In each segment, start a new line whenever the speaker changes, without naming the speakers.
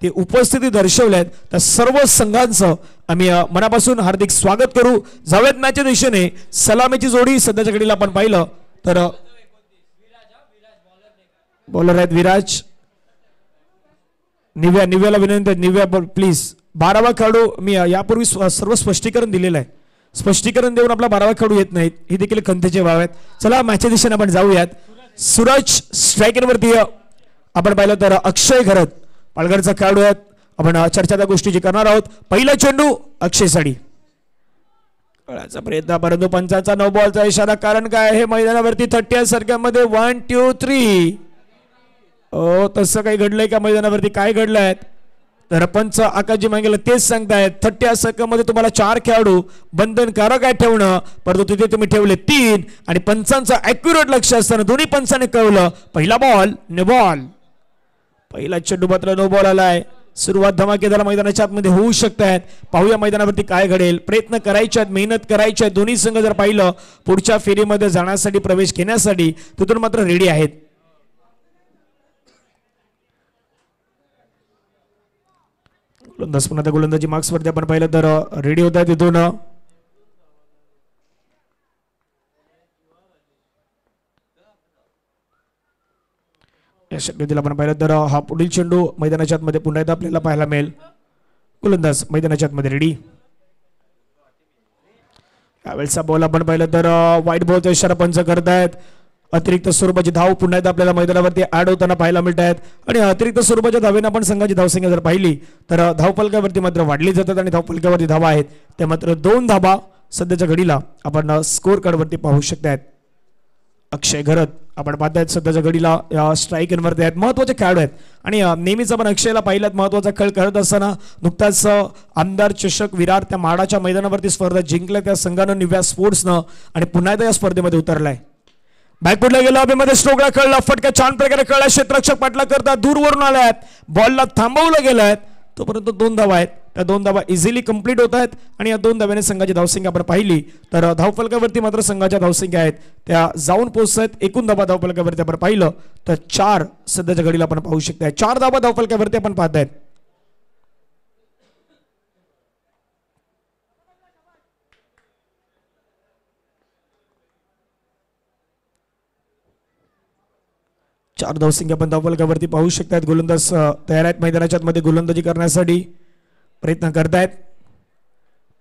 ते उपस्थिती दर्शवल्यात त्या सर्व संघांचं आम्ही मनापासून हार्दिक स्वागत करू। जाऊयात मॅचच्या दिशेने। सलामीची जोडी सध्याच्या घडीला आपण पाहिलं तर बॉलर आहेत विराज। निव्याला विनंती आहे, निव्या प्लीज। 12वा खेळाडू मी यापूर्वी सर्व स्पष्टीकरण दिलेलं आहे, स्पष्टीकरण देऊन आपला 12वा खेळाडू येत नाहीत, हे देखील खंतेचे भाव आहेत। चला मॅचच्या दिशेने आपण जाऊयात। सूरज स्ट्रायकरवरती आपण पाहिलं तर अक्षय घरत पालघरचा खेळाडू आहेत। आपण चर्चा त्या गोष्टीची करणार आहोत। पहिला चेंडू अक्षय साडी कळायचा प्रयत्न, परंतु पंचांचा नो बॉलचा इशारा। कारण काय आहे मैदानावरती 30 सेकंदामध्ये 1 2 3 तसं काही घडलंय का मैदानावरती? काय घडलंय तर पंच आकाशजी मांगेला तेच सांगतायत 30 सेकंदामध्ये तुम्हाला 4 खेळाडू बंधनकारक आहे ठेवणं, परंतु तिथे तुम्ही ठेवले 3 आणि पंचांचं ॲक्युरेट लक्ष असताना दोन्ही पंचांनी कळवलं पहिला बॉल नो बॉल। पहिला चेंडू मात्र नो बॉल आलाय। सुरुवात धमाकेदार मैदानाच्या आतमध्ये होऊ शकतात। पाहूया मैदानावरती काय घडेल। प्रयत्न करायचे आहेत, मेहनत करायची आहे। दोन्ही संघ जर पाहिलं पुढच्या फेरीमध्ये जाण्यासाठी, प्रवेश घेण्यासाठी तिथून मात्र रेडी आहेत। गोलंदाज गोलंदाजी मार्क्स वरती आपण पाहिलं तर रेडी होत आहे तिथून। या शक्यतेला आपण पाहिलं तर हा पुढील चेंडू मैदानाच्या आतमध्ये पुन्हा एकदा आपल्याला पाहायला मिळेल। गोलंदाज मैदानाच्या आतमध्ये रेडी। यावेळेचा बॉल आपण पाहिलं तर वाईट बॉलचा इशारा पंच करतायत। अतिरिक्त स्वरूपाची धाव पुन्हा एकदा आपल्याला मैदानावरती ऍड होताना पाहायला मिळत आहेत आणि अतिरिक्त स्वरूपाच्या धावेने आपण संघाची धावसंख्या जर पाहिली तर धावफलकावरती मात्र वाढली जातात आणि धावफलकावरती धावा आहेत त्या मात्र 2 धावा सध्याच्या घडीला आपण स्कोर कार्डवरती पाहू शकतात। अक्षय घरत आपण पाहतायत सध्याच्या घडीला स्ट्रायकरवरती आहेत, महत्त्वाचे खेळाडू आहेत आणि नेहमीच आपण अक्षयला पाहिलात महत्त्वाचा खेळ खेळत असताना नुकताच आमदार चषक विरार त्या माडाच्या मैदानावरती स्पर्धा जिंकल्या त्या संघानं निव्या स्पोर्ट्सनं आणि पुन्हा एकदा या स्पर्धेमध्ये उतरलाय। बॅकफुटला गेला, हवेमध्ये स्ट्रोकला कळला, फटका छान प्रकारे कळला, क्षेत्ररक्षक पाठला करता दूरवरून आल्यात, बॉलला थांबवलं गेलाय तोपर्यंत 2 धावा आहेत। त्या 2 धावा इझिली कंप्लीट होत आहेत आणि या 2 धाव्याने संघाची धावसंख्या आपण पाहिली तर धावफलकावरती मात्र संघाच्या धावसंख्या आहेत त्या जाऊन पोहोचत। एकूण धावा धावफलकावरती आपण पाहिलं तर 4 सध्याच्या घडीला आपण पाहू शकता। 4 धावा धावफलकावरती आपण पाहतायत। चार धावसंख्या आपण धावफलकावरती पाहू शकतात। गोलंदाज तयार आहेत मैदानाच्या आतमध्ये गोलंदाजी करण्यासाठी प्रयत्न करतायत।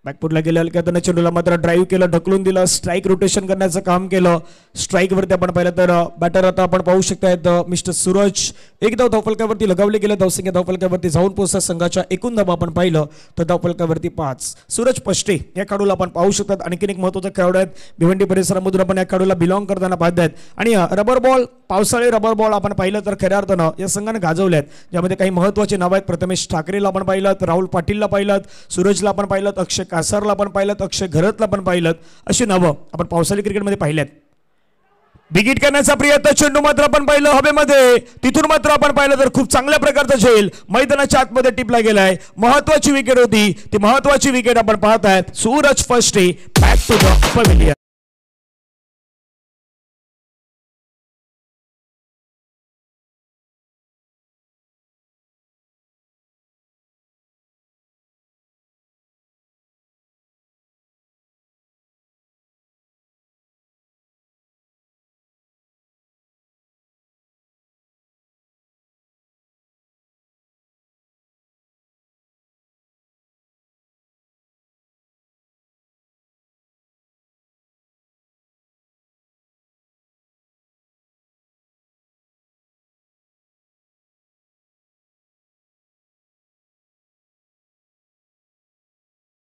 बॅकफुटला गेलेला त्यानं चेंडूला मात्र ड्राईव्ह केलं, ढकलून दिलं, स्ट्राईक रोटेशन करण्याचं काम केलं। स्ट्राईकवरती आपण पाहिलं तर बॅटर आता आपण पाहू शकतायत मिस्टर सूरज। एक धाव धावफलकावरती लगावले गेले, धावसंख्या धावफलकावरती जाऊन पोहोचतात। संघाच्या एकूण धावा आपण पाहिलं तर धावफलकावरती 5। सूरज पष्टे या खेळाडूला आपण पाहू शकतात, आणखीन एक महत्त्वाचा खेळाडू आहेत। भिवंडी परिसरामधून आपण या खेळाडूला बिलॉंग करताना पाहतायत आणि रबर बॉल, पावसाळी रबर बॉल आपण पाहिलं तर खऱ्या अर्थानं या संघाने गाजवल्यात, ज्यामध्ये काही महत्त्वाचे नाव आहेत। प्रथमेश ठाकरेला आपण पाहिलं, राहुल पाटीलला पाहिलं, सूरजला आपण पाहिलं, अक्षय कासारला आपण पाहिलं, अक्षय घरतला आपण पाहिलं, अशी नावं आपण पावसाळी क्रिकेटमध्ये पाहिल्यात। बिगिट करण्याचा प्रयत्न, चेंडू मात्र आपण पाहिलं हवेमध्ये, तिथून मात्र आपण पाहिलं तर खूप चांगल्या प्रकारचा झेल मैदानाच्या आतमध्ये टिपला गेलाय। महत्त्वाची विकेट होती ती महत्त्वाची विकेट आपण पाहतायत। सूरज फर्स्टे बॅक टू द पवेलियन।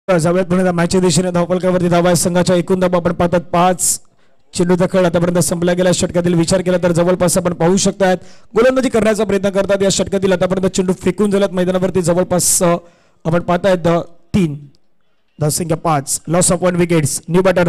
जाऊयात पुन्हा मॅचच्या दिशेने। धावफलकावरती धावा संघाच्या एकूण धावा आपण पाहतात 5। चेंडूचा खेळ आतापर्यंत संपला गेला। षटकातील विचार केला तर जवळपास आपण पाहू शकतात गोलंदाजी करण्याचा प्रयत्न करतात। या षटकातील आतापर्यंत चेंडू फेकून झाल्यात मैदानावरती जवळपास आपण पाहतायत 3, धावसंख्या 5, loss of 1 wickets. New batter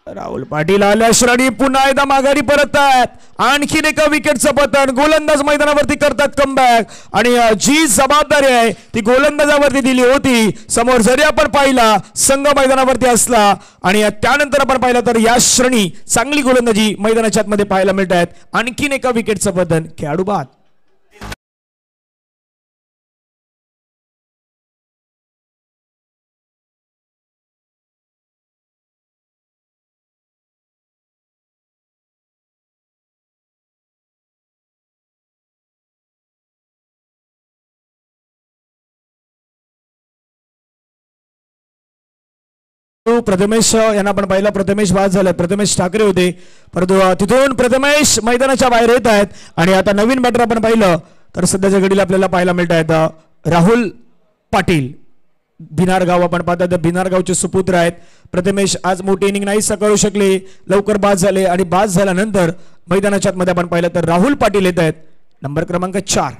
Rahul Patil आल्या श्रेणी पुन्हा एकदा माघारी परततात। आणखीन एका विकेटचं पतन, गोलंदाज मैदानावरती करतात कमबॅक आणि जी जबाबदारी आहे ती गोलंदाजावरती दिली होती। समोर जरी आपण पाहिला संघ मैदानावरती असला आणि त्यानंतर आपण पाहिलं तर या श्रेणी चांगली गोलंदाजी मैदानाच्या आतमध्ये पाहायला मिळत आहेत। आणखीन एका विकेटचं पतन, खेळाडू बाद। प्रथमेश यांना आपण पाहिलं, प्रथमेश बाद झाले, प्रथमेश ठाकरे होते, परंतु तिथून प्रथमेश मैदानाच्या बाहेर येत आहेत. आणि आता नवीन बॅटर आपण पाहिलं तर सध्याच्या घडीला आपल्याला पाहायला मिळत आहेत राहुल पाटील, भिनार गाव आपण पाहतात, भिनार गावचे सुपुत्र आहेत. प्रथमेश आज मोठी इनिंग नाही करू शकले, लवकर बाद झाले आणि बाद झाल्यानंतर मैदानाच्या मध्ये आपण पाहिलं तर राहुल पाटील येत आहेत, नंबर क्रमांक 4.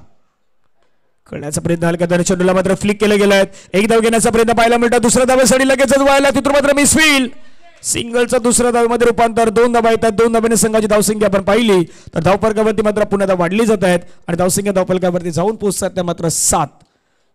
खेळण्याचा प्रयत्न हलक्या त्याने चेंडूला मात्र फ्लिक केले गेले आहेत. एक धाव घेण्याचा प्रयत्न पाहायला मिळतात, दुसऱ्या धावेसाठी लगेचच व्हायला, तिथून मात्र मिसफील्ड. सिंगलचा दुसऱ्या धावेमध्ये रूपांतर, 2 धावा येतात. 2 धाब्याने संघाची धावसंख्या आपण पाहिली तर धावफलकावरती मात्र पुन्हा वाढली जात आहेत आणि धावसंख्या धावफलकावरती जाऊन पोहोचतात त्या मात्र 7.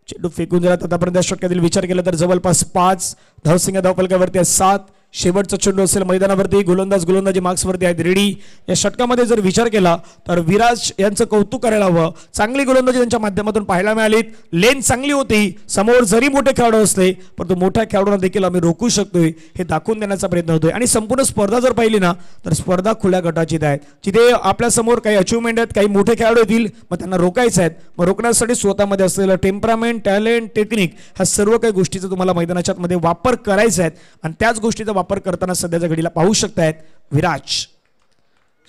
चेंडू फेकून जर आतापर्यंत षटकातील विचार केला तर जवळपास 5, धावसंख्या धावफलकावरती 7. शेवटचा चेंडू असेल मैदानावरती, गोलंदाजी मार्क्सवरती आहेत रेडी. या षटकामध्ये जर विचार केला तर विराज यांचं कौतुक करायला हवं, चांगली गोलंदाजी त्यांच्या माध्यमातून पाहायला मिळाली, लेन चांगली होती, समोर जरी मोठे खेळाडू असले परंतु मोठ्या खेळाडूंना देखील आम्ही रोखू शकतोय हे दाखवून देण्याचा प्रयत्न होतोय. आणि संपूर्ण स्पर्धा जर पाहिली ना तर स्पर्धा खुल्या गटाची आहे, जिथे आपल्या समोर काही अचिव्हमेंट आहेत, काही मोठे खेळाडू येतील, मग त्यांना रोखायचं आहेत. मग रोखण्यासाठी स्वतःमध्ये असलेलं टेम्परामेंट, टॅलेंट, टेक्निक ह्या सर्व काही गोष्टीचा तुम्हाला मैदानाच्या मध्ये वापर करायचा आहे आणि त्याच गोष्टीचा वापर करताना सध्याच्या घडीला पाहू शकतायत विराज.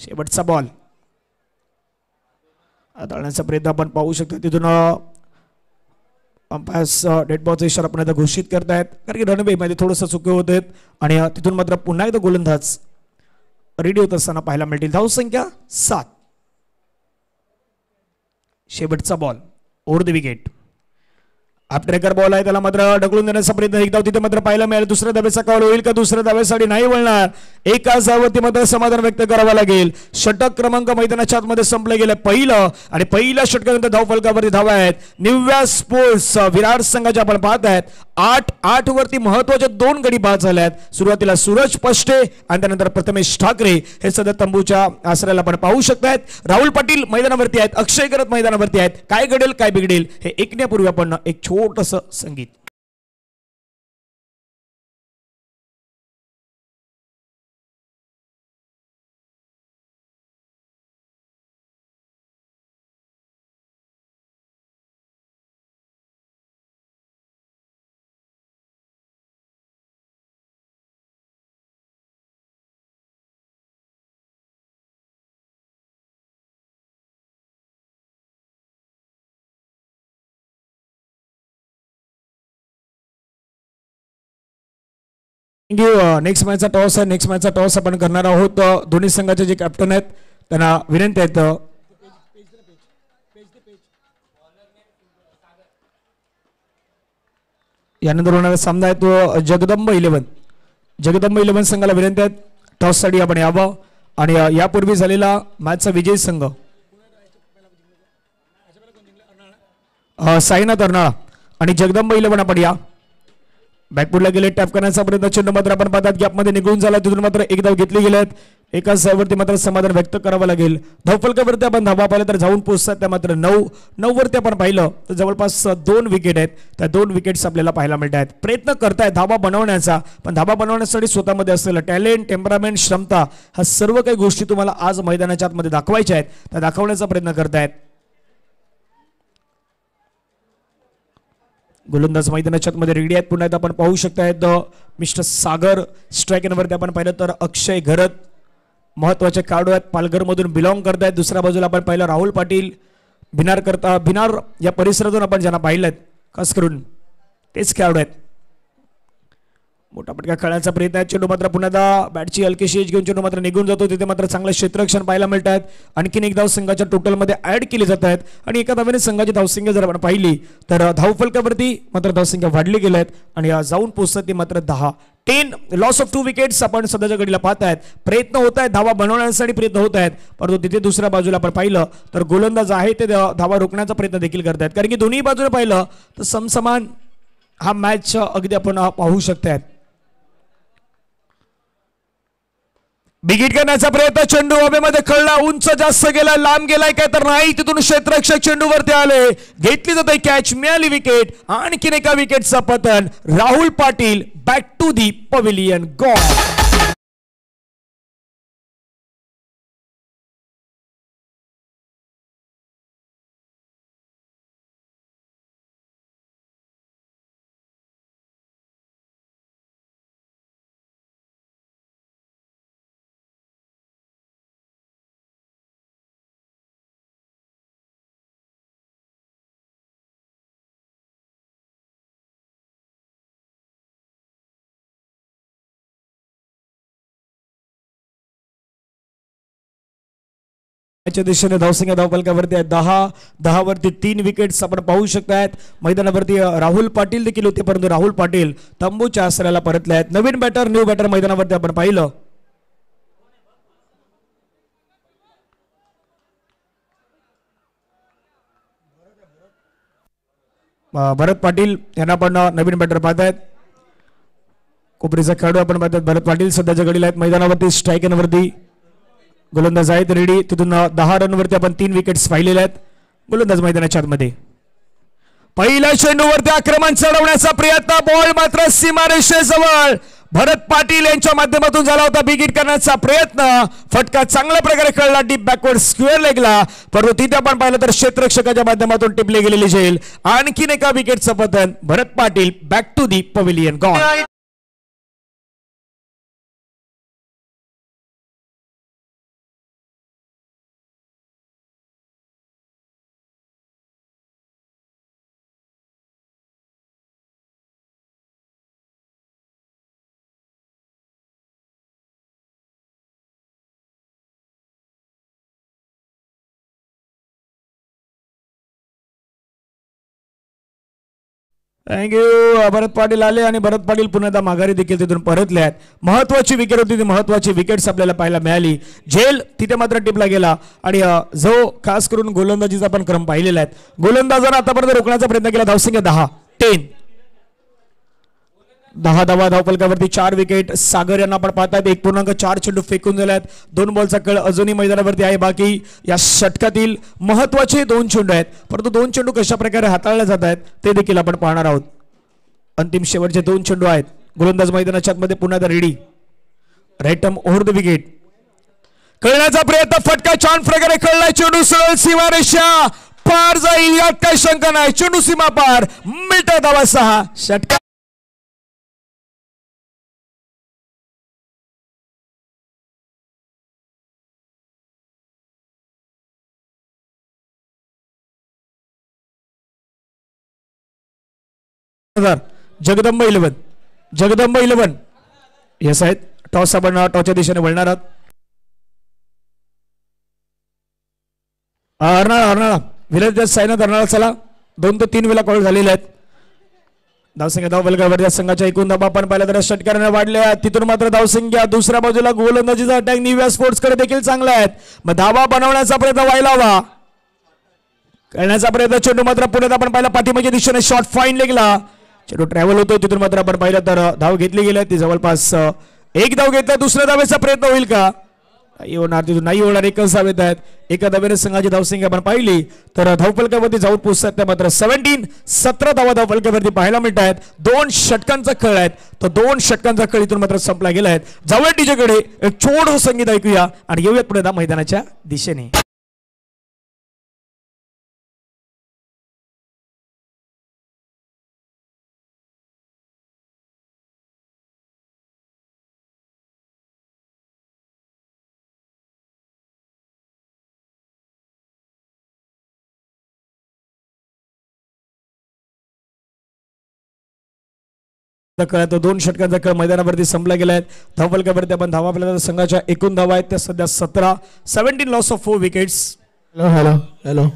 शेवटचा बॉल हाताळण्याचा प्रयत्न आपण पाहू शकतो, तिथून अंपायर्स डेड बॉलचा इशारा आपण आता घोषित करतायत, कारण की रणबे मध्ये थोडंसं चुके होत आहेत आणि तिथून मात्र पुन्हा एकदा गोलंदाज रेडी होत असताना पाहायला मिळतील. धावसंख्या 7. शेवटचा बॉल ओव्हर द विकेट. ट्रेकर बॉल आहे, त्याला मात्र ढकलून देण्याचा प्रयत्न एक धाव तिथे मात्र पाहायला मिळेल. दुसऱ्या धावेचा कॉल होईल का, दुसऱ्या धावेसाठी नाही वळणार, एकाच धावेवरती मात्र समाधान व्यक्त करावं लागेल. षटक क्रमांक मैदानाच्या आतमध्ये संपले गेले पहिलं आणि पहिल्या षटकानंतर धावफलकावरती धावा आहेत. निव्या स्पोर्ट्स विरार संघाच्या आपण पाहत आहेत 8-8 वरती महत्वाचे 2 गडी बाद झाले आहेत. सुरुवातीला सूरज पष्टे आणि त्यानंतर प्रथमेश ठाकरे हे सध्या तंबूच्या आसऱ्याला आपण पाहू शकतायत. राहुल पाटील मैदानावरती आहेत, अक्षय करत मैदानावरती आहेत. काय घडेल काय बिघडेल हे ऐकण्यापूर्वी आपण एक छोटंसं संगीत. नेक्स्ट मॅचचा टॉस आहे, नेक्स्ट मॅचचा टॉस आपण करणार आहोत. दोन्ही संघाचे जे कॅप्टन आहेत त्यांना विनंती आहेत, यानंतर होणारा सामना आहे तो जगदंब 11 संघाला विनंती आहेत टॉस साठी आपण यावं आणि यापूर्वी झालेला मॅचचा विजयी संघ साईनाथ अर्नाळा आणि जगदंब 11 आपण या. बॅकफुटला गेले, टॅप करण्याचा प्रयत्न, चेंडू मात्र आपण पाहतात गॅपमध्ये निघून झाला, तिथून मात्र एक धाव घेतली गेल्यात. एकाच धावेवरती मात्र समाधान व्यक्त करावं लागेल. धावफलकावरती आपण धावा पाहिलं तर जाऊन पोहोचतात त्या मात्र 9 वरती आपण पाहिलं तर जवळपास 2 विकेट आहेत. त्या 2 विकेट्स आपल्याला पाहायला मिळत आहेत. प्रयत्न करतायत धावा बनवण्याचा, पण धावा बनवण्यासाठी स्वतःमध्ये असलेलं टॅलेंट, टेम्परामेंट, क्षमता ह्या सर्व काही गोष्टी तुम्हाला आज मैदानाच्या आतमध्ये दाखवायच्या आहेत, त्या दाखवण्याचा प्रयत्न करतायत. गोलंदाज मैदानाच्या मध्ये रेडी आहेत. पुन्हा एकदा आपण पाहू शकतायत मिस्टर सागर. स्ट्राईक वरती आपण पाहिलं तर अक्षय घरत महत्वाचे खेळाडू आहेत, पालघरमधून बिलॉंग करतायत. दुसऱ्या बाजूला आपण पाहिलं राहुल पाटील भिनार या परिसरातून आपण ज्यांना पाहिलं खास करून तेच खेळाडू आहेत. मोठा पटका खेळण्याचा प्रयत्न आहे, चेंडू मात्र पुन्हा बॅटची हलकीशी एज घेऊन चेंडू मात्र निघून जातो. तिथे मात्र चांगले क्षेत्ररक्षण पाहायला मिळत आहेत. आणखीन एक धाव संघाच्या टोटलमध्ये ऍड केली जात आहेत आणि एका धावेने संघाची धावसंख्या जर आपण पाहिली तर धावफलकावरती मात्र धावसंख्या वाढली गेल्या आहेत आणि जाऊन पोहोचतात ती मात्र 10. लॉस ऑफ 2 विकेट्स आपण सध्याच्या घडीला पाहत आहेत. प्रयत्न होत आहेत, धावा बनवण्यासाठी प्रयत्न होत आहेत, परंतु तिथे दुसऱ्या बाजूला आपण पाहिलं तर गोलंदाज आहे ते धावा रोखण्याचा प्रयत्न देखील करत आहेत, कारण की दोन्ही बाजूने पाहिलं तर समसमान हा मॅच अगदी आपण पाहू शकतायत. बिगिट करण्याचा प्रयत्न, चेंडू हवेमध्ये खळला, उंच जास्त गेलाय, लांब गेलाय काय तर नाही, तिथून क्षेत्ररक्षक चेंडूवरती आले, घेतली जाते कॅच, मिळाली विकेट. आणखीन एका विकेटचा पतन. Rahul Patil back to the pavilion gone. धावांच्या दिशेने धावसंख्या धावफलकावरती आहे 10 वरती 3 विकेट्स आपण पाहू शकतायत. मैदानावरती राहुल पाटील देखील होते, परंतु राहुल पाटील तंबूच्या आश्रयाला परतले आहेत. नवीन बॅटर न्यू बॅटर मैदानावरती आपण पाहिलं. भरत पाटील यांना आपण नवीन बॅटर पाहतायत. कोपरीचा खेळाडू आपण पाहतात भरत पाटील सध्याच्या घडीला आहेत मैदानावरती. स्ट्राईकवरती गोलंदाज आहेत रेडी. तिथून 10 रनवरती आपण 3 विकेट्स पाहिलेल्या आहेत. गोलंदाज मैदानाच्या आतमध्ये पहिल्या चेंडूवरती आक्रमण चढवण्याचा प्रयत्न. बॉल मात्र सीमारेषेजवळ भरत पाटील यांच्या माध्यमातून झाला होता. बिग हिट करण्याचा प्रयत्न. फटका चांगल्या प्रकारे खेळला डीप बॅकवर्ड स्क्वेअर लेगला, परंतु तिथे आपण पाहिलं तर क्षेत्ररक्षकाच्या माध्यमातून टिपले गेलेली झेल. आणखीन एका विकेटचं पतन. Bharat Patil back to the pavilion gone. Thank you. Bharat Patil आले आणि भरत पाटील पुन्हा एकदा माघारी देखील तिथून परतले आहेत. महत्वाची विकेट होती ती महत्वाची विकेट्स आपल्याला पाहायला मिळाली. झेल तिथे मात्र टिपला गेला आणि जो खास करून गोलंदाजीचा आपण क्रम पाहिलेला आहे. गोलंदाजांना आतापर्यंत रोखण्याचा प्रयत्न केला. धावसंख्या 10 धावा धावफलकावरती 4 विकेट. सागर यांना आपण पाहतात 1.4 चेंडू फेकून दिले आहेत. 2 बॉलचा खेळ अजूनही मैदानावरती आहे. बाकी या षटकातील महत्वाचे 2 चेंडू आहेत, परंतु 2 चेंडू कशा प्रकारे हाताळले जात आहेत ते देखील आपण पाहणार आहोत. अंतिम शेवटचे 2 चेंडू आहेत. गोलंदाज मैदानाच्या आतमध्ये पुन्हा ready. Right arm over the wicket. खेळण्याचा प्रयत्न. फटका छान प्रकारे खेळलाय. चेंडू सरळ सीमारेषा पार जाईल यात काही शंका नाही. चेंडू सीमा पार. मिळतात धावा 6. षटका जगदंब 11 येस आहेत. टॉस आपण टॉसच्या दिशेने वळणार आहात. अर्नाळा विराज सायनाथ अर्नाळा चला 2 ते 3 वेळा कॉल झालेले आहेत. धावसंख्या धावफलकावरती संघाच्या एकूण धावा आपण पाहिल्या तर षटकाराने वाढल्या. तिथून मात्र धावसंख्या दुसऱ्या बाजूला गोलंदाजीचा अटॅक निव्या स्पोर्ट्स कडे देखील चांगला आहेत. मग धावा बनवण्याचा प्रयत्न व्हायला हवा. करण्याचा प्रयत्न. चेंडू मात्र पुढे आपण पाहिला पाठीमागच्या दिशेने शॉर्ट फाईन लेगला. चेंडू ट्रॅव्हल होतो. तिथून मात्र आपण पाहिलं तर धाव घेतली गेली. ती जवळपास 1 धाव घेतला. दुसऱ्या धावेचा प्रयत्न होईल का? नाही होणार. तिथून नाही होणार. 1च धावेत आहेत. एका धावेने संघाची धावसंख्या आपण पाहिली तर धावफलकावरती जाऊन पोहोचतात त्या मात्र 17 धावा धावफलकावरती पाहायला मिळत आहेत. 2 षटकांचा खेळ आहेत. तो 2 षटकांचा खेळ इथून मात्र संपला गेला आहे. जाऊया टीचेकडे एक छोटं संगीत ऐकूया आणि येऊयात पुढे मैदानाच्या दिशेने. तो 2 षटकांचा खेळ मैदानावरती संपला गेलाय. धावफलकावरती आपण धावा आपल्याला संघाच्या एकूण धावा आहेत त्या सध्या 17 लॉस ऑफ 4 विकेट्स. हॅलो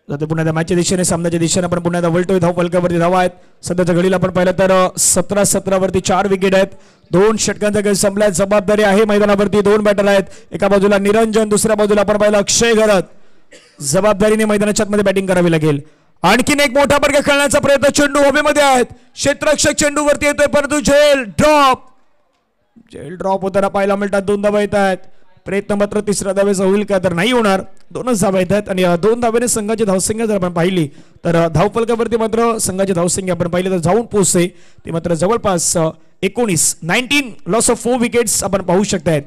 जाते पुन्हा मॅचच्या दिशेने सामन्याच्या दिशेने आपण पुन्हा वळतोय. धावफलकावरती धावा आहेत सध्याच्या घडीला आपण पाहिलं तर 17 वरती 4 विकेट आहेत. 2 षटकांचा खेळ संपलाय. जबाबदारी आहे मैदानावरती. 2 बॅटर आहेत. एका बाजूला निरंजन, दुसऱ्या बाजूला आपण पाहिलं अक्षय घरत. जबाबदारीने मैदानाच्या आतमध्ये बॅटिंग करावी लागेल. आणखीन एक मोठा वर्ग खेळण्याचा प्रयत्न. चेंडू हवेमध्ये आहेत. क्षेत्ररक्षक चेंडूवरती येतोय परंतु झेल ड्रॉप होताना पाहायला मिळतात. 2 धावा येत आहेत. प्रयत्न मात्र 3ऱ्या धावेचा होईल का तर नाही होणार. 2च धावा येत आहेत आणि 2 धावेने संघाची धावसंख्या जर आपण पाहिली तर धावफलकावरती मात्र संघाची धावसंख्या आपण पाहिली तर जाऊन पोहोचते ती मात्र जवळपास 19 लॉस ऑफ 4 विकेट्स आपण पाहू शकतायत.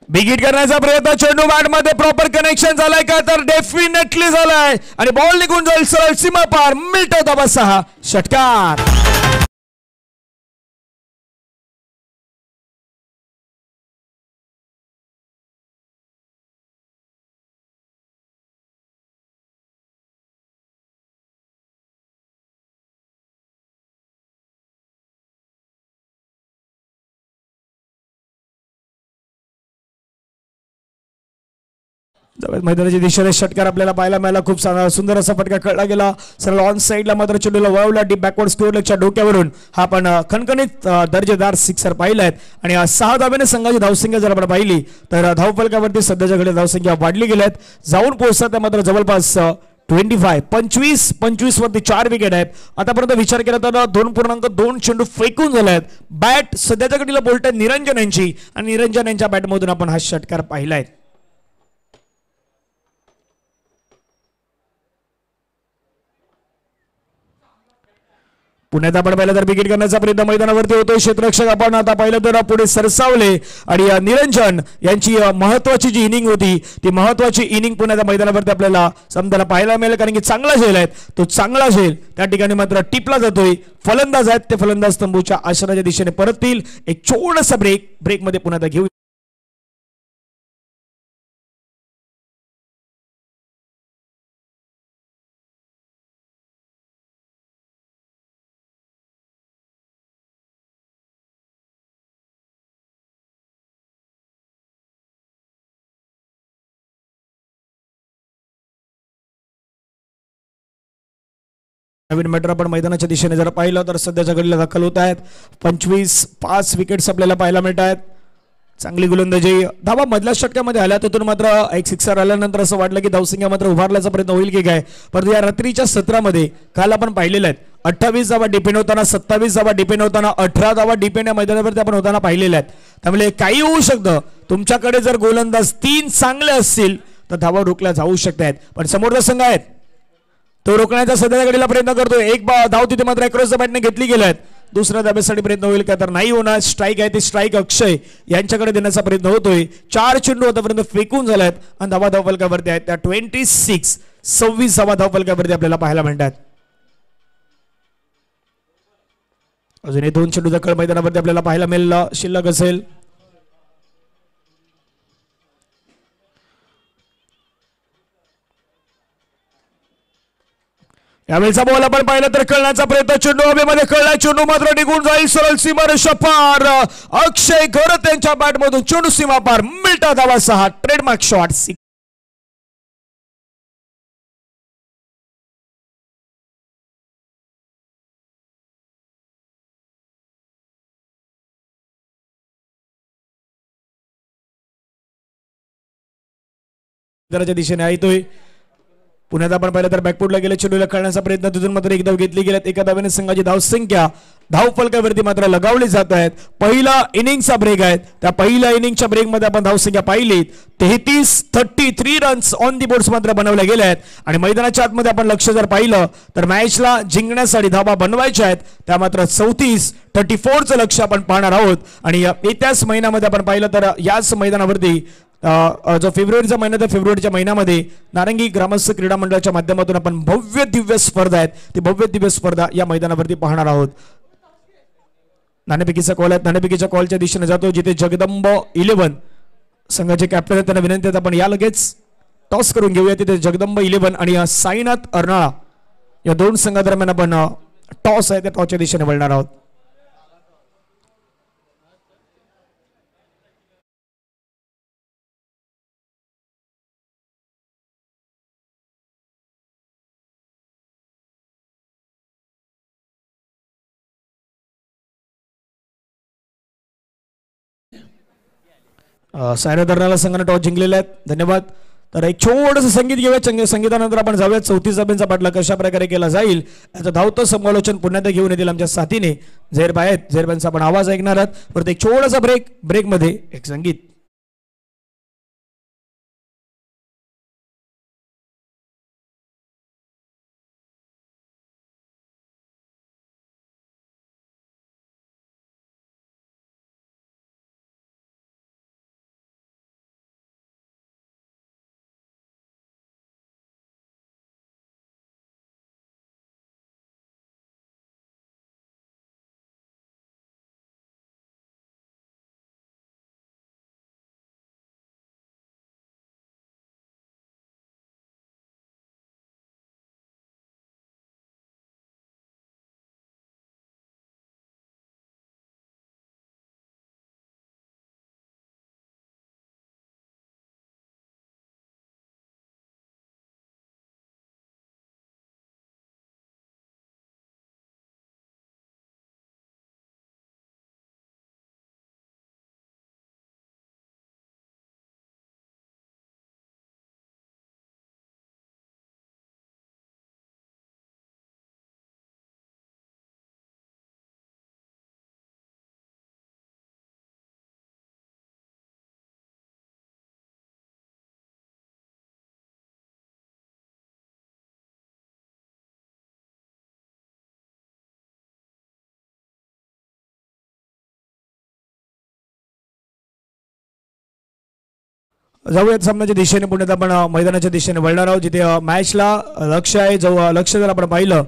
बिग हिट करण्याचा प्रयत्न. चेंडू बॅट मध्ये प्रॉपर कनेक्शन झालाय का तर डेफिनेटली झालाय आणि बॉल निघून जाईल सरळ सीमा पार. मिळतो धावा 6. षटकार. मैदानाच्या दिशेने षटकार आपल्याला पाहायला मिळाला. खूप सुंदर असा फटका खेळला गेला. सरळ ऑन साईडला मात्र चेंडूला वळवला. डीप बॅकवर्ड स्कोअर लेगच्या डोक्यावरून हा आपण खणखणीत दर्जेदार सिक्सर पाहिलाय. आणि 6 धावेने संघाची धावसंख्या जर आपण पाहिली तर धावफलकावरती सध्याच्या घडी धावसंख्या वाढली गेल्यात. जाऊन पोहोचतात त्या मात्र जवळपास 25 वरती 4 विकेट आहेत. आतापर्यंत विचार केला तर 2.2 चेंडू फेकून झाले आहेत. बॅट सध्याच्या घडीला बोलत आहे निरंजन यांची आणि निरंजन यांच्या बॅटमधून आपण हा षटकार पाहिलाय. पुण्यात आपण पाहिलं तर विकेट करण्याचा प्रयत्न मैदानावरती होतोय. क्षेत्ररक्षक आपण आता पाहिलं तर पुढे सरसावले आणि निरंजन यांची महत्वाची जी इनिंग होती ती महत्वाची इनिंग पुण्याच्या मैदानावरती आपल्याला समजायला पाहायला मिळेल. कारण की चांगला झेल आहे तो चांगला झेल त्या ठिकाणी मात्र टिपला जातोय. फलंदाज आहेत ते फलंदाज तंबूच्या आश्रयाच्या दिशेने परततील. एक छोटासा ब्रेकमध्ये पुण्यात घेऊ. नवीन मेटर आपण मैदानाच्या दिशेने जर पाहिलं तर सध्याच्या घडीला दाखल होत आहेत. 25 विकेट्स आपल्याला पाहायला मिळत आहेत. चांगली गोलंदाजी धावा मधल्या षटकामध्ये आल्या. तिथून मात्र एक सिक्सर आल्यानंतर असं वाटलं की धावसंख्या मात्र उभारण्याचा प्रयत्न होईल की काय. परंतु या रात्रीच्या सत्रामध्ये काल आपण पाहिलेलं आहेत 28 धावा डिपेंड होताना, 27 धावा डिपेंड होताना, 18 धावा डिपेंड या मैदानावरती आपण होताना पाहिलेल्या आहेत. त्यामुळे काही होऊ शकतं. तुमच्याकडे जर गोलंदाज 3 चांगले असतील तर धावा रोखल्या जाऊ शकतात. पण समोरचा संघ आहेत तो रोखण्याचा सध्याच्या घडीला प्रयत्न करतोय. एक धाव तिथे मात्र अक्रॉस द बॅटने घेतली गेल्यात. दुसऱ्या धाब्यासाठी प्रयत्न होईल का तर नाही होणार. स्ट्राईक आहे ते स्ट्राईक अक्षय यांच्याकडे देण्याचा प्रयत्न होतोय. 4 चेंडू आतापर्यंत फेकून झाल्यात आणि धावा धावफलकावरती आहेत त्या 26 धावा धावफलकावरती आपल्याला पाहायला मिळतात. अजून 2 चेंडू दखल मैदानावरती आपल्याला पाहायला मिळेल शिल्लक असेल. यावेळेचा बॉल आपण पाहिला तर कळण्याचा प्रयत्न. चेंडू हवेमध्ये कळला. चेंडू मात्र निघून जाईल सरळ सीमारेषा पार. अक्षय घरत यांच्या बॅटमधून चेंडू सीमा पार. मिल्टा धावा 6 ट्रेडमार्क शॉट. दिशेने येतोय. पुण्यात आपण पाहिलं तर बॅकफुटला गेले. चेंडूला खेळण्याचा प्रयत्न तिथून मात्र एक धाव घेतली गेल्यात. एका धावेने संघाची धावसंख्या धावफलकावरती मात्र लगावली जात आहेत. पहिला इनिंगचा ब्रेक आहे. त्या पहिल्या इनिंगच्या ब्रेकमध्ये आपण धावसंख्या पाहिली 33 रन्स ऑन दी बोर्ड्स मात्र बनवल्या गेल्या आहेत. आणि मैदानाच्या आतमध्ये आपण लक्ष जर पाहिलं तर मॅचला जिंकण्यासाठी धावा बनवायच्या आहेत त्या मात्र 34चं लक्ष आपण पाहणार आहोत. आणि येत्याच महिन्यामध्ये आपण पाहिलं तर याच मैदानावरती जो फेब्रुवारीचा महिना त्या फेब्रुवारीच्या महिन्यामध्ये नारंगी ग्रामस्थ क्रीडा मंडळाच्या माध्यमातून आपण भव्य दिव्य स्पर्धा आहेत ती भव्य दिव्य स्पर्धा या मैदानावरती पाहणार आहोत. नाणेफेकीचा कॉल आहे. नाणेफेकीच्या कॉलच्या दिशेने जातो जिथे जगदंब 11 संघाचे कॅप्टन आहेत. त्यांना विनंती आहे आपण या लगेच टॉस करून घेऊया. तिथे जगदंब 11 आणि साईनाथ अर्नाळा या 2 संघादरम्यान आपण टॉस आहे त्या टॉसच्या दिशेने वळणार आहोत. सायनाथ अर्नाळा संघाने टॉस जिंकलेले आहेत. धन्यवाद. तर एक छोटंसं संगीत घेऊया. संगीतानंतर आपण जाऊयात 34 धाब्यांचा पाठलाग कशा प्रकारे केला जाईल याचं धावतं समालोचन पुण्यात घेऊन येतील आमच्या साथीने झैरबाई आहेत. झैरबाईंचा आपण आवाज ऐकणार आहात. परत एक छोटासा ब्रेकमध्ये एक संगीत. जाऊयात सामन्याच्या दिशेने. पुण्यात आपण मैदानाच्या दिशेने वळणार आहोत, जिथे मॅचला लक्ष आहे. जो लक्ष जर आपण पाहिलं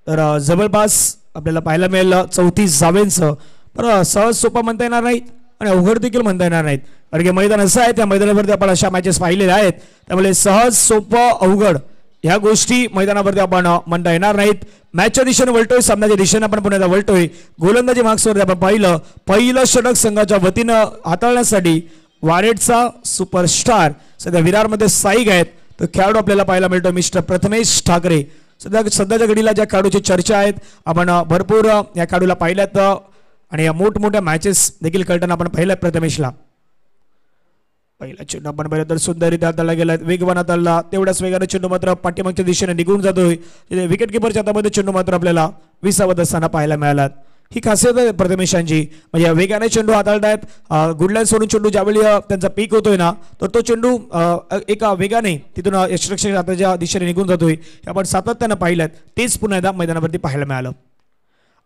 तर जवळपास आपल्याला पाहायला मिळेल 34 जावेंचं. पण सहज सोपा म्हणता येणार नाहीत आणि अवघड देखील म्हणता येणार नाहीत, कारण की मैदान असं आहे, त्या मैदानावरती आपण अशा मॅचेस पाहिलेल्या आहेत. त्यामुळे सहज सोपं अवघड ह्या गोष्टी मैदानावरती आपण म्हणता येणार नाहीत. मॅचच्या दिशेने वळतोय, सामन्याच्या दिशेने आपण पुण्याला वळतोय. गोलंदाजी मार्क्सवरती आपण पाहिलं, पहिलं षटक संघाच्या वतीनं हाताळण्यासाठी वारेडचा सुपरस्टार सध्या विरारमध्ये साईग आहेत. तो खेळाडू आपल्याला पाहायला मिळतो मिस्टर प्रथमेश ठाकरे. सध्याच्या घडीला ज्या खेळाडूची चर्चा आहेत, आपण भरपूर या खेळाडूला पाहिल्यात आणि या मोठमोठ्या मॅचेस देखील खेळताना आपण पाहिल्यात प्रथमेशला. पहिला चेंडू आपण पाहिलं तर सुंदररित्या हाताळला गेला, वेगवान हाताळला. तेवढ्याच वेगाने चेंडू मात्र पाठीमागच्या दिशेने निघून जातोय. विकेट किपरच्या हातामध्ये चेंडू मात्र आपल्याला 20 असताना पाहायला मिळाला. ही खासियत आहे प्रथमेशांची, म्हणजे वेगाने चेंडू हाताळतायत. गुडलाईन सोडून चेंडू ज्यावेळी त्यांचा पीक होतोय ना, तर तो चेंडू एका वेगाने तिथून यष्टिरक्षक हाताच्या दिशेने निघून जातोय. हे आपण सातत्यानं पाहिलं, तेच पुन्हा एकदा मैदानावरती पाहायला मिळालं.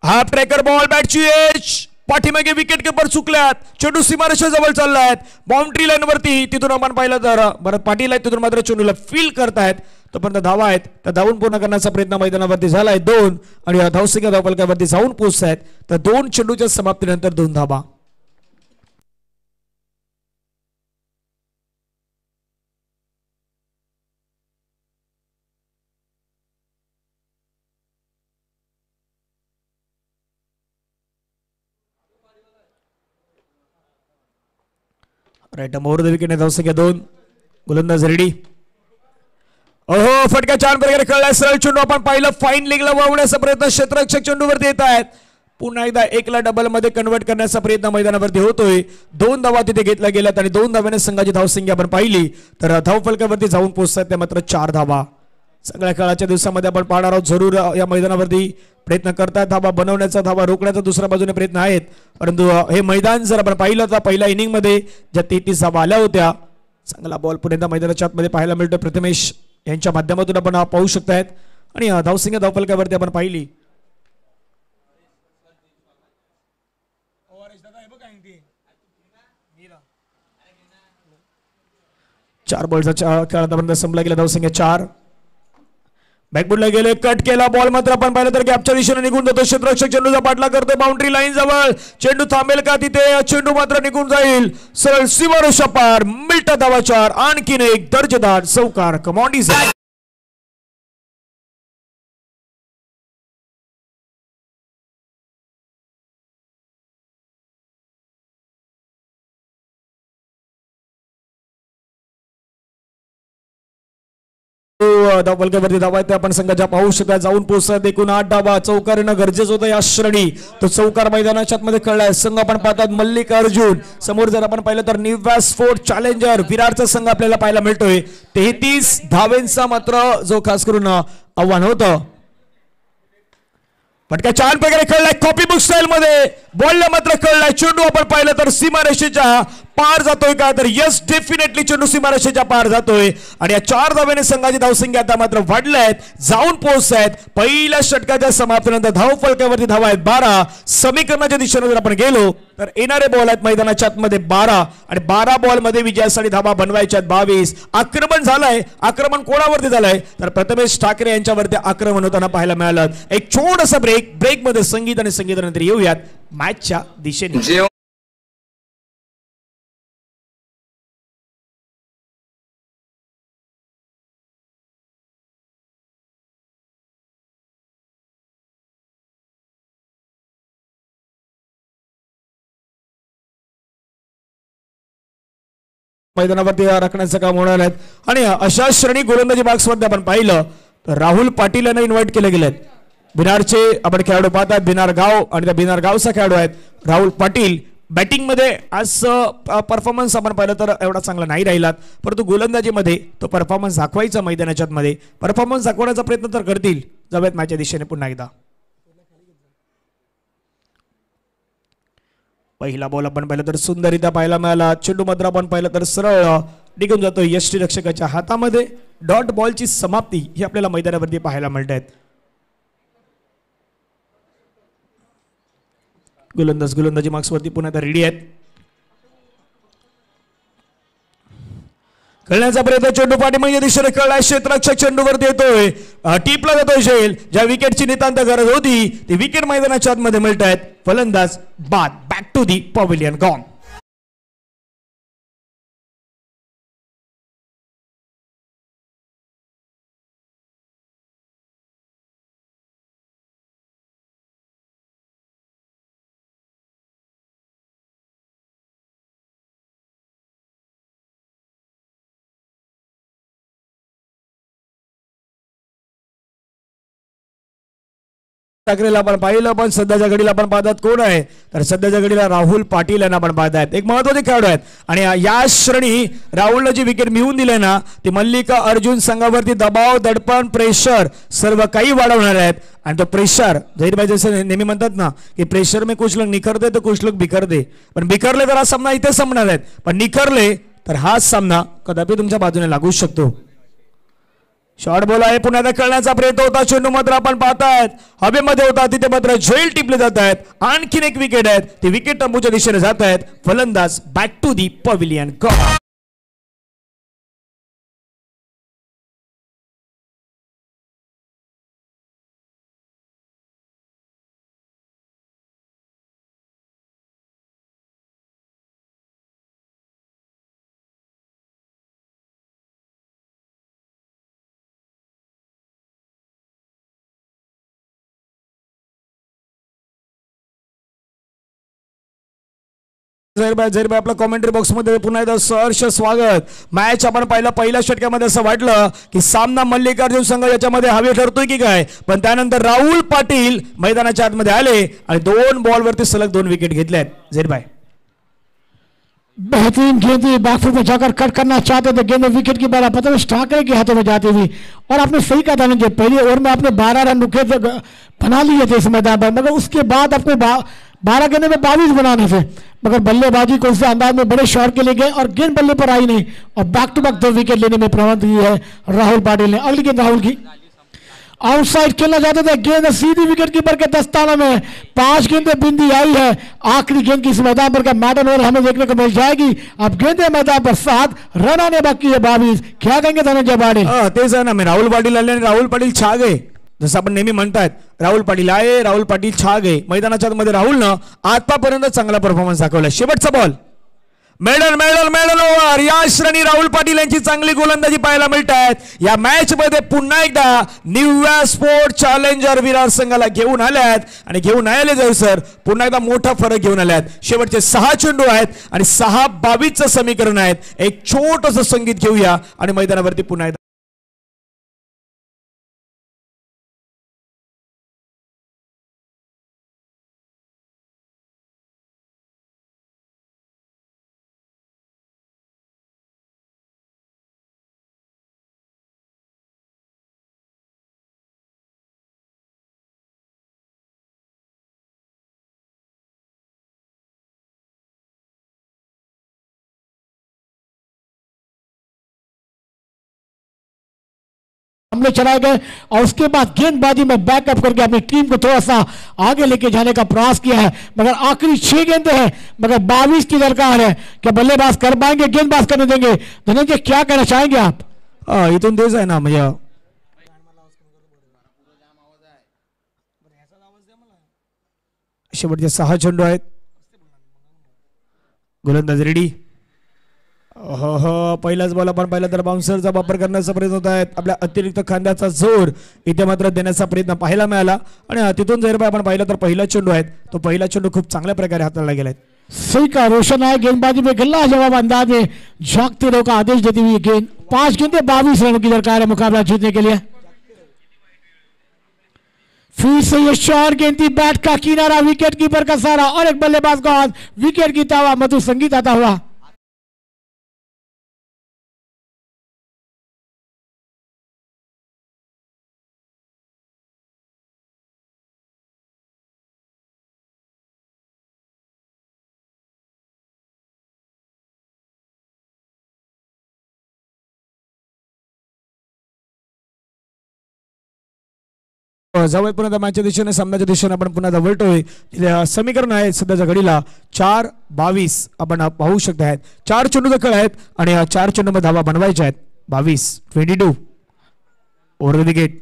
हाफ ट्रॅकर बॉल, बॅटची एज, पाठीमागे विकेट किपर चुकल्यात, चेंडू सीमारेषे जवळ चाललायत, बाउंड्री लाईन वरती. तिथून आपण पाहिलं तर बरं पाटील आहेत, तिथून मात्र चेंडूला फील करतायत. तोपर्यंत धावा आहेत, त्या धावून पूर्ण करण्याचा प्रयत्न मैदानावरती झालाय 2 आणि धावसंख्या धावफलकावरती जाऊन पोहोचतायत. तर 2 चेंडूच्या समाप्तीनंतर 2 धावा. राईट मोर द विकेट, धावसंख्या 2. गोलंदाज रेडी. ओहो, फटका छान प्रकारे खेळलाय. सरळ चेंडू आपण पाहिलं, फाईन लेगला वळवण्याचा प्रयत्न क्षेत्ररक्षक चेंडूवरती येत आहेत. पुन्हा एकदा 1ला डबल मध्ये कन्वर्ट करण्याचा प्रयत्न मैदानावरती होतोय. 2 धावा तिथे घेतल्या गेल्यात आणि 2 धाव्याने संघाची धावसंख्या आपण पाहिली तर धावफलकावरती जाऊन पोहोचतात त्या मात्र 4 धावा. सगळ्या खेळाच्या दिवसामध्ये आपण पाहणार आहोत. जरूर या मैदानावरती प्रयत्न करतात, धावा बनवण्याचा, धावा रोखण्याचा दुसऱ्या बाजूने प्रयत्न आहेत. परंतु हे मैदान जर आपण पाहिलं तर पहिल्या इनिंग मध्ये ज्या 33 धावा आल्या होत्या, चांगला बॉल पुन्हा मैदानाच्या आतमध्ये पाहायला मिळतो. प्रथमेश यांच्या माध्यमातून आपण पाहू शकतायत आणि धावसंख्या धावफलकावरती आपण पाहिली. 4 बॉलचा खेळ आतापर्यंत संपला गेला. धावसंख्या 4. बॅकबुटला गेले, कट केला बॉल, मात्र आपण पाहिलं तर गॅपच्या दिशेने निघून जातो. क्षेत्ररक्षक चेंडूचा पाठला करतो बाउंड्री लाईन जवळ. चेंडू थांबेल का तिथे? चेंडू मात्र निघून जाईल सरळ सीमारेषा पार. मिल्टा धावा 4. आणखीन एक दर्जेदार चौकार. कमांडी धावफलकावरती धावा आहेत आपण संघाच्या पाहू शकता. जाऊन पोहोचतात एकूण 8 धावा. चौकार येणं गरजेचं होतं या श्रेणी. तो चौकार मैदानाच्या आतमध्ये खेळलाय. संघ आपण पाहतात मल्लिकार्जुन. समोर जर आपण पाहिलं तर निव्या स्पोर्ट चॅलेंजर विरारचा संघ आपल्याला पाहायला मिळतोय. 33 धावेंचा मात्र जो खास करून आव्हान होतं. फटका छान प्रकारे खेळलाय कॉपी बुक स्टाईल मध्ये. बॉलला मात्र खेळलाय. चेंडू आपण पाहिलं तर सीमारेषेच्या पार जातोय का? तर यस, डेफिनेटली चेंडू सीमारेषेच्या पार जातोय आणि या 4 धावेने संघाची धावसंख्या आता मात्र वाढल्यात, जाऊन पोहोचतायत. पहिल्या षटकाच्या समाप्तीनंतर धावफलकावरती धावा आहेत 12. समीकरणाच्या दिशेने जर आपण गेलो तर येणारे बॉल आहेत मैदानाच्या आतमध्ये 12 आणि 12 बॉल मध्ये विजयासाठी धावा बनवायच्या 22. आक्रमण झालंय. आक्रमण कोणावरती झालंय तर प्रथमेश ठाकरे यांच्यावरती आक्रमण होताना पाहायला मिळालं. एक छोटासा ब्रेक मध्ये संगीत आणि संगीतानंतर येऊयात मॅचच्या दिशेने. मैदानावरती राखण्याचं काम होणार आहे आणि अशा श्रेणी गोलंदाजी बॉक्समध्ये आपण पाहिलं तर राहुल पाटील यांना इन्व्हाइट केले गेलेत. बिनारचे आपण खेळाडू पाहतात, बिनार गाव आणि त्या बिनार गावचा खेळाडू आहेत राहुल पाटील. बॅटिंग मध्ये आज परफॉर्मन्स आपण पाहिलं तर एवढा चांगला नाही राहिलात, परंतु गोलंदाजीमध्ये तो परफॉर्मन्स दाखवायचा मैदानाच्या मध्ये परफॉर्मन्स दाखवण्याचा प्रयत्न तर करतील. जाऊयात मॅचच्या दिशेने पुन्हा एकदा. पहिला बॉल आपण पाहिलं तर सुंदररित्या पाहायला मिळाला. चेंडू मात्र आपण पाहिलं तर सरळ निघून जातो यष्टिरक्षकाच्या हातामध्ये. डॉट बॉलची समाप्ती ही आपल्याला मैदानावरती पाहायला मिळत आहेत. गोलंदाजी मार्क्सवरती पुन्हा रेडी आहेत. खेळण्याचा प्रयत्न चेंडू पाठीमागे दिशेने खेळला क्षेत्ररक्षक चेंडूवरती येतोय टिपला जातोय झेल ज्या विकेटची नितांत गरज होती ती विकेट मैदानाच्या आतमध्ये मिळत आहेत फलंदाज बाद back to the pavilion gone ठाकरेला आपण पाहिलं पण सध्याच्या घडीला आपण पाहतात कोण आहे तर सध्याच्या घडीला राहुल पाटील यांना आपण पाहतात एक महत्त्वाचे खेळाडू आहेत आणि या श्रेणी राहुलला जी विकेट मिळवून दिली ना ती मल्लिका अर्जुन संघावरती दबाव दडपण प्रेशर सर्व काही वाढवणार आहेत आणि तो प्रेशर जहीरभाई जसं नेहमी म्हणतात ना की प्रेशर में कुछ लोग निखरते तो कुछ लोग बिखरते पण बिखरले तर हा सामना इथे संपणार आहेत पण निखरले तर हा सामना कदापि तुमच्या बाजूने लागू शकतो शॉर्ट बॉल आहे पुन्हा खेळण्याचा प्रयत्न होता चेंडू मात्र आपण पाहतायत हवेमध्ये होता तिथे मात्र झेल टिपले जात आहेत आणखीन एक विकेट आहेत ती विकेट तंबूच्या दिशेने जात आहेत फलंदाज back to the pavilion gone Zaheer भाई आपल्या कॉमेंट्री बॉक्स मध्ये पुन्हा एकदा सहर्ष स्वागत मॅच आपण पहिल्या षटकामध्ये असं वाटलं की सामना मल्लिकार्जुन संघ याच्यामध्ये हवे ठरतोय की काय पण त्यानंतर राहुल पाटील मैदानाच्या आतमध्ये आले आणि 2 बॉलवरती सलग 2 विकेट घेतल्यात जहीर भाई
बेहतरीन गेंद बैकफुट में जाकर कट करना चाहते थे गेंद विकेट की बाला पता ठाकरे के हाथों में जाती थी और आपने सही कहा था पहले ओवर में आपने 12 रन रुके बना लिए थे इस मैदान पर मगर उसके बाद आपने 12 गेंदों में 22 बनाने थे मगर बल्लेबाजी को उस अंदाज में बड़े शॉट के लिए गए और गेंद बल्ले पर आई नहीं और बैक टू बैक 2 विकेट लेने में प्रबंध की है राहुल पाटिल ने। अगली गेंद राहुल की आउटसाइड खेलना चाहते थे गेंद सीधी विकेट कीपर के दस्ताने में 5 गेंदें बिंदी आई है आखिरी गेंद की इस मैदान पर मैडन ओवर हमें देखने को मिल जाएगी। अब गेंदे मैदान पर 7 रन आने बाकी है 22 क्या कहेंगे धनंजय पाटील
तेच आहे ना मी राहुल पाटील आले आणि राहुल पाटील छा गए जसं आपण नेहमी म्हणतात राहुल पाटील आहे राहुल पाटील छा गए मैदानाच्या मध्ये राहुलनं आतापर्यंत चांगला परफॉर्मन्स दाखवला शेवटचा बॉल मेडल ओव्हर या श्रेणी राहुल पाटील यांची चांगली गोलंदाजी पाहायला मिळतात या मॅच मध्ये पुन्हा एकदा निव्या स्पोर्ट चॅलेंजर विरार संघाला घेऊन आल्यात आणि घेऊन आले जाऊ सर पुन्हा एकदा मोठा फरक घेऊन आल्यात शेवटचे 6 चेंडू आहेत आणि 6-22 समीकरण आहेत एक छोटंसं संगीत घेऊया आणि मैदानावरती पुन्हा एकदा
हमले चलाए गए और उसके बाद गेंदबाजी में बैकअप करके अपनी टीम को थोड़ा सा आगे लेके जाने का प्रयास किया है मगर आखिरी 6 गेंदें हैं मगर 22 की दरकार है क्या बल्लेबाज कर पाएंगे गेंदबाज करने देंगे धनंजय क्या कहना चाहेंगे आप
इथून तेच आहे ना म्हणजे शेवटचे 6 चेंडू आहेत गोलंदाज रेडी हो पहिलाच बॉल आपण पाहिला तर बाउन्सरचा वापर करण्याचा प्रयत्न होत आहेत आपल्या अतिरिक्त खांद्याचा जोर इथे मात्र देण्याचा प्रयत्न पाहायला मिळाला आणि तिथून जर आपण पाहिलं तर पहिला चेंडू आहे तो पहिला चेंडू खूप चांगल्या प्रकारे हाताळला गेलाय
सही का रोशन आए गेंदबाजी में गल्ला जवाब अंदाज में झांकते रहो का आदेश देती हुई गेंद 5 गेंदें 22 रनों की दरकार है मुकाबला जीतने के लिए। फिर से ये शॉट गेंद थी बैट का किनारा विकेट कीपर का सारा और एक बल्लेबाज का हाथ विकेट की तावा मधुर संगीत आता हुआ
जाऊयात पुन्हा मॅचच्या दिशेने, सामन्याच्या दिशेने आपण पुन्हा वळतोय. समीकरण आहे सध्याच्या घडीला 4-22 आपण पाहू शकता. 4 चेंडूचा खेळ आहेत आणि 4 चेंडूमध्ये धावा बनवायच्या आहेत. 22 ओव्हर द विकेट.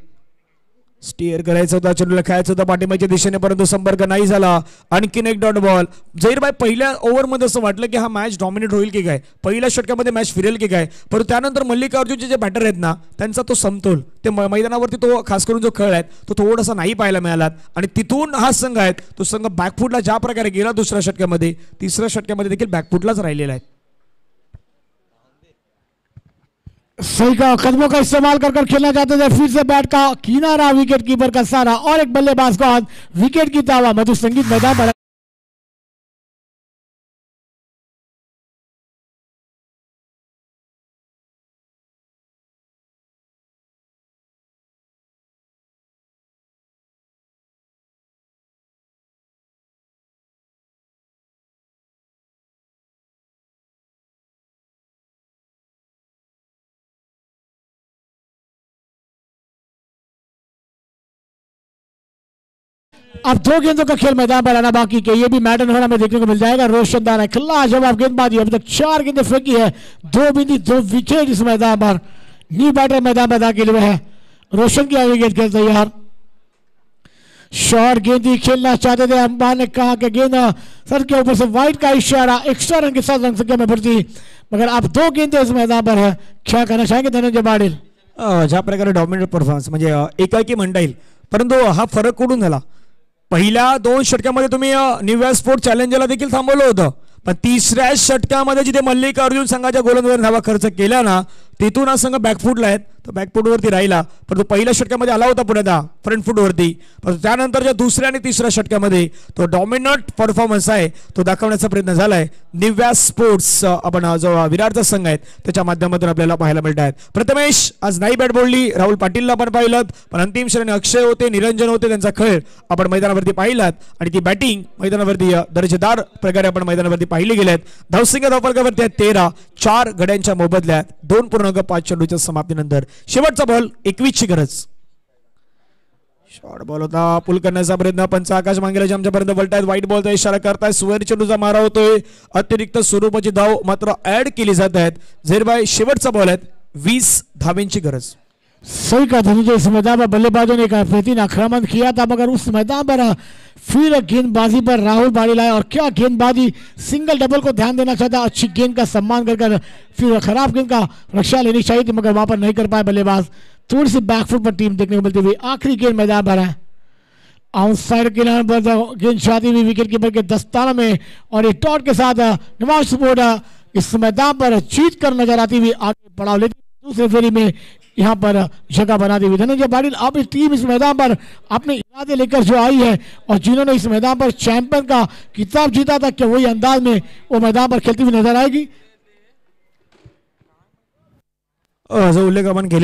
स्टीअर करायचं होता, चेंडूला खेळायचं होतं पाठीमागच्या दिशेने, परंतु संपर्क नाही झाला. आणखीन एक डॉट बॉल. जहीरभाई, पहिल्या ओव्हरमध्ये असं वाटलं की हा मॅच डॉमिनेट होईल की काय, पहिल्या षटकामध्ये मॅच फिरेल की काय, परंतु त्यानंतर मल्लिकार्जुनचे जे बॅटर आहेत ना, त्यांचा तो समतोल, ते मैदानावरती तो खास करून जो खेळ आहे तो थोडासा नाही पाहायला मिळाला. आणि तिथून हा संघ आहे तो संघ बॅकफुटला ज्या प्रकारे गेला दुसऱ्या षटकामध्ये, तिसऱ्या षटकामध्ये देखील बॅकफुटलाच राहिलेला आहे.
सही का कदमों का इस्तेमाल कर खेलना चाहते थे. फिर से बैट का किनारा, विकेट कीपर का सारा और एक बल्लेबाज को हाथ, विकेट की दावा. मधु संगीत मैदान पर. अब 2 गेंदों का खेल मैदान पर आना बाकी के, ये भी मैडन होना में देखने को मिल जाएगा. रोशनदार है, खिला जवाब गेंदबाजी. अभी तक 4 गेंदें फेंकी है, 2 विकेट इस मैदान पर. न्यू बैटर मैदान पर दाखिल हुए हैं. रोशन की आगे गेंद खेल तैयार. शॉर्ट गेंद ही खेलना चाहते थे. अंपायर ने कहा कि गेंद सर के ऊपर से वाइड का इशारा, एक्स्ट्रा रन के साथ रन संख्या में बढ़ती, मगर अब 2 गेंदें इस मैदान पर है. क्या कहना चाहेंगे धनंजय पाटील?
ज्या प्रकारे डॉमिनेट परफॉर्मन्स म्हणजे एकाकी म्हणता येईल, परंतु हा फरक कुठून झाला. पहिल्या 2 षटकामध्ये तुम्ही न्यू स्पोर्ट चॅलेंजरला देखील थांबवलं होतं, पण तिसऱ्या षटकामध्ये जिथे मल्लिकार्जुन संघाच्या गोलंदाजांनी धावा खर्च केला ना, तिथून हा संघ बॅकफुटला आहे, तो बॅकफुटवरती राहिला. परंतु पहिल्या षटकामध्ये आला होता पुढे फ्रंट फुटवरती, परंतु त्यानंतरच्या दुसऱ्या आणि तिसऱ्या षटकामध्ये तो डॉमिनंट परफॉर्मन्स आहे तो दाखवण्याचा प्रयत्न झालाय. निव्या स्पोर्ट्स आपण जो विरारचा संघ आहे त्याच्या माध्यमातून आपल्याला पाहायला मिळत आहेत. प्रथमेश आज नाही बॅट बोलली, राहुल पाटीलला आपण पाहिलं, पण अंतिम श्रेणी अक्षय होते, निरंजन होते, त्यांचा खेळ आपण मैदानावरती पाहिलात आणि ती बॅटिंग मैदानावरती दर्जेदार प्रकारे आपण मैदानावरती पाहिली गेल्यात. धावसंख्या धावफलकावरती आहेत 13, 4 गड्यांच्या मोबदल्यात 2.5 चेंडूच्या समाप्तीनंतर. शेवटचा बॉल 21 ची गरज. शॉर्ट बॉल होता, पुल करण्याचा प्रयत्न, पंच आकाश मांगेला आमच्यापर्यंत वळतायत, व्हाईट बॉलचा इशारा करतायत, सुवर्ण चेंडूचा मारा होतोय, अतिरिक्त स्वरूपाची धाव मात्र ऍड केली जात आहेत. झेरबाई, शेवटचा बॉल आहे, 20 धावेंची गरज.
सही का धनंजय, इस मैदान पर बल्लेबाजों ने एक बेहतरीन आक्रमण किया था, मगर उस मैदान पर फिर गेंदबाजी पर राहुल पाटिल आए और क्या गेंदबाजी, सिंगल डबल को ध्यान देना चाहता, अच्छी गेंद का सम्मान कर फिर खराब गेंद का रक्षा लेनी चाहिए थी, मगर वहां पर नहीं कर पाए बल्लेबाज. थोड़ी सी बैकफुट पर टीम देखने को मिलती हुई. आखिरी गेंद मैदान पर है, आउटसाइड किनारे पर गेंद जाती हुई विकेट कीपर के दस्ताना में, और एक टॉट के साथ नवाज स्पोर्ट इस मैदान पर जीत कर नजर आती हुई आगे बढ़ाव लेती. दूसरे फेरी में यहाँ पर जगह बना दी हुई. धनंजय पाटिल, अब इस टीम इस मैदान पर अपने इरादे लेकर जो आई है और जिन्होंने इस मैदान पर चैंपियन का खिताब जीता था, क्या वही अंदाज में वो मैदान पर खेलती हुई नजर आएगी?
जो उल्लेख आपण केले